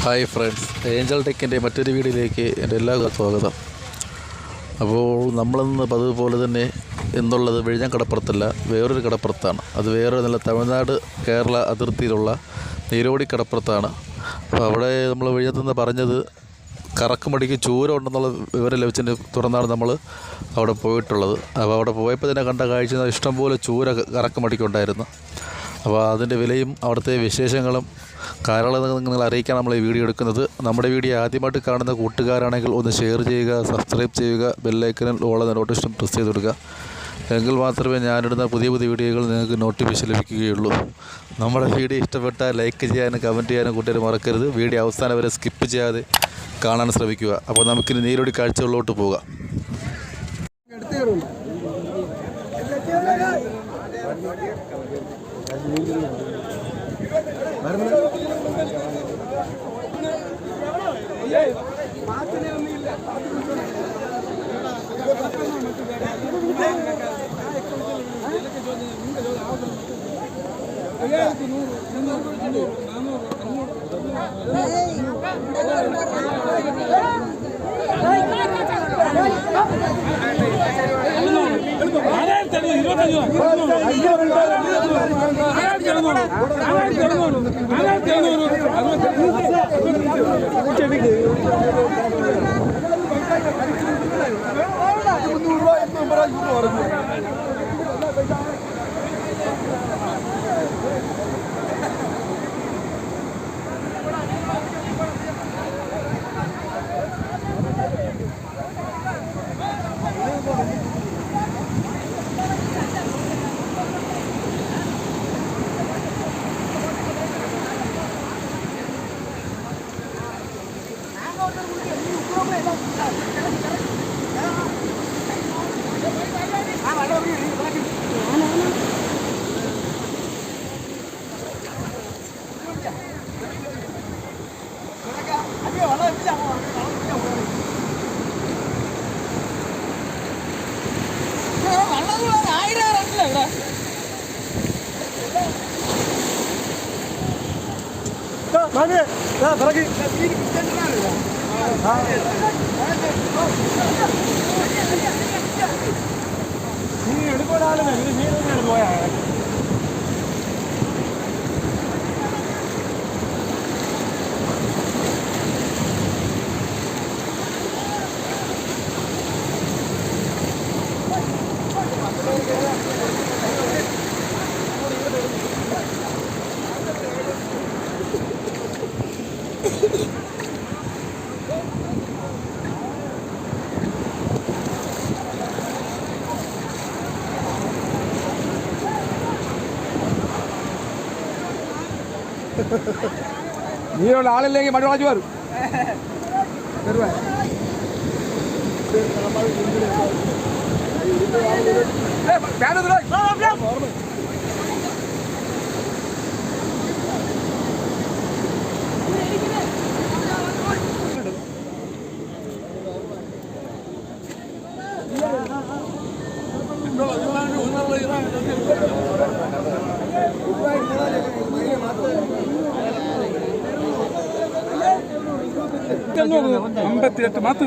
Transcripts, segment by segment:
Hi friends, Angel ടെക്കിൻ്റെ മറ്റൊരു വീഡിയോയിലേക്ക് എൻ്റെ എല്ലാവർക്കും സ്വാഗതം. അപ്പോൾ നമ്മളിന്ന് പതിവുപോലെ തന്നെ എന്നുള്ളത് വിഴിഞ്ഞം കടപ്പുറത്തല്ല, വേറൊരു കടപ്പുറത്താണ്. അത് വേറൊരു നല്ല തമിഴ്നാട് കേരള അതിർത്തിയിലുള്ള നീരോടി കടപ്പുറത്താണ്. അപ്പോൾ അവിടെ നമ്മൾ വിഴിഞ്ഞത്തുനിന്ന് പറഞ്ഞത് കറക്കുമടിക്ക് ചൂര ഉണ്ടെന്നുള്ള വിവരം ലഭിച്ചതിൻ്റെ തുടർന്നാണ് നമ്മൾ അവിടെ പോയിട്ടുള്ളത്. അപ്പോൾ അവിടെ പോയപ്പോൾ തന്നെ കണ്ട കാഴ്ച ഇഷ്ടംപോലെ ചൂര കറക്കുമടിക്കുണ്ടായിരുന്നു. അപ്പോൾ അതിൻ്റെ വിലയും അവിടുത്തെ വിശേഷങ്ങളും കാര്യങ്ങളും നിങ്ങൾ അറിയിക്കാൻ നമ്മൾ ഈ വീഡിയോ എടുക്കുന്നത്. നമ്മുടെ വീഡിയോ ആദ്യമായിട്ട് കാണുന്ന കൂട്ടുകാരാണെങ്കിൽ ഒന്ന് ഷെയർ ചെയ്യുക, സബ്സ്ക്രൈബ് ചെയ്യുക, ബെല്ലൈക്കനിൽ ഓൾ നോട്ടിഫിക്കേഷൻ പ്രസ് ചെയ്ത് കൊടുക്കുക. എങ്കിൽ മാത്രമേ ഞാനിടുന്ന പുതിയ പുതിയ വീഡിയോകൾ നിങ്ങൾക്ക് നോട്ടിഫിക്കേഷൻ ലഭിക്കുകയുള്ളൂ. നമ്മുടെ വീഡിയോ ഇഷ്ടപ്പെട്ടാൽ ലൈക്ക് ചെയ്യാനും കമൻറ്റ് ചെയ്യാനും കൂട്ടുകാർ മറക്കരുത്. വീഡിയോ അവസാനം വരെ സ്കിപ്പ് ചെയ്യാതെ കാണാൻ ശ്രമിക്കുക. അപ്പോൾ നമുക്കിനി നീരോടി കാഴ്ചകളിലോട്ട് പോകാം. നീയുള്ള ആളില്ലെങ്കിൽ മടുവാജ് വരും. അമ്പത്തിയെട്ട് മാത്ത്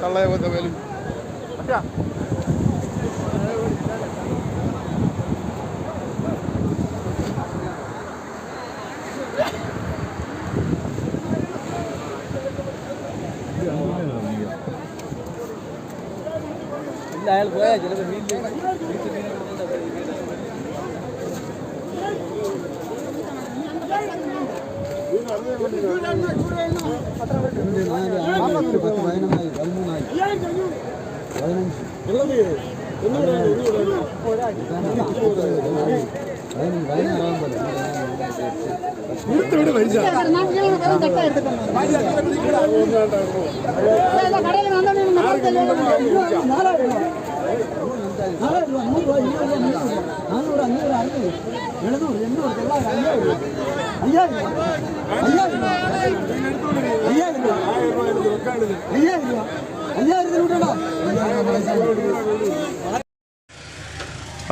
തള്ളയെ പോലും അയാൾ പോയാൽ ചിലപ്പോൾ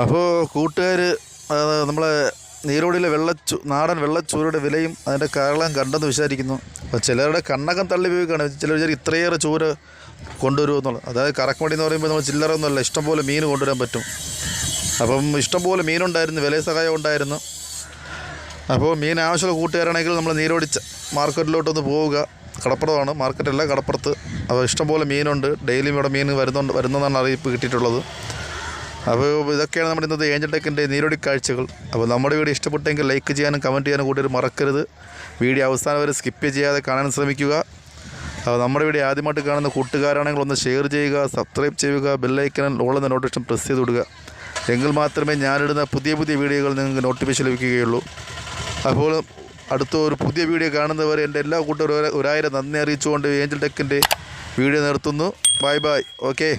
അപ്പോൾ കൂട്ടുകാർ നമ്മളെ നീരോടിയിലെ നാടൻ വെള്ളച്ചൂരയുടെ വിലയും അതിൻ്റെ കാരണം കണ്ടെന്ന് വിചാരിക്കുന്നു. അപ്പോൾ ചിലരുടെ കണ്ണകം തള്ളി പോയി കാണും. ചിലർ വിചാരിക്കും ഇത്രയേറെ ചൂര കൊണ്ടുവരുമെന്നുള്ളത്. അതായത് കറക്കമടി എന്ന് പറയുമ്പോൾ നമ്മൾ ചില്ലറൊന്നുമല്ല, ഇഷ്ടംപോലെ മീൻ കൊണ്ടുവരാൻ പറ്റും. അപ്പം ഇഷ്ടംപോലെ മീനുണ്ടായിരുന്നു, വില സഹായം ഉണ്ടായിരുന്നു. അപ്പോൾ മീൻ ആവശ്യമുള്ള കൂട്ടുകാരാണെങ്കിൽ നമ്മൾ നീരോടി മാർക്കറ്റിലോട്ടൊന്ന് പോവുക. കടപ്പുറമാണ്, മാർക്കറ്റല്ല, കടപ്പുറത്ത്. അപ്പോൾ ഇഷ്ടംപോലെ മീനുണ്ട്. ഡെയിലിയും ഇവിടെ മീൻ വരുന്നതെന്നാണ് അറിയിപ്പ് കിട്ടിയിട്ടുള്ളത്. അപ്പോൾ ഇതൊക്കെയാണ് നമ്മുടെ ഇന്നത്തെ ഏഞ്ചൽ ടെക്കിൻ്റെ നീരോടി കാഴ്ചകൾ. അപ്പോൾ നമ്മുടെ വീഡിയോ ഇഷ്ടപ്പെട്ടെങ്കിൽ ലൈക്ക് ചെയ്യാനും കമൻറ്റ് ചെയ്യാനും കൂടി മറക്കരുത്. വീഡിയോ അവസാനം വരെ സ്കിപ്പ് ചെയ്യാതെ കാണാൻ ശ്രമിക്കുക. അപ്പോൾ നമ്മുടെ വീഡിയോ ആദ്യമായിട്ട് കാണുന്ന കൂട്ടുകാരാണെങ്കിൽ ഒന്ന് ഷെയർ ചെയ്യുക, സബ്സ്ക്രൈബ് ചെയ്യുക, ബെല്ലൈക്കനിൽ ഓളുന്ന നോട്ടിഫിക്കേഷൻ പ്രസ് ചെയ്ത് വിടുക. എങ്കിൽ മാത്രമേ ഞാനിടുന്ന പുതിയ വീഡിയോകൾ നിങ്ങൾക്ക് നോട്ടിഫിക്കേഷൻ ലഭിക്കുകയുള്ളൂ. അപ്പോൾ അടുത്ത ഒരു പുതിയ വീഡിയോ കാണുന്നവരെ എൻ്റെ എല്ലാ കൂട്ടുകാരും ഒരായിരം നന്ദി അറിയിച്ചുകൊണ്ട് ഏഞ്ചൽ ടെക്കിൻ്റെ വീഡിയോ നിർത്തുന്നു. Bye bye. ഓക്കെ.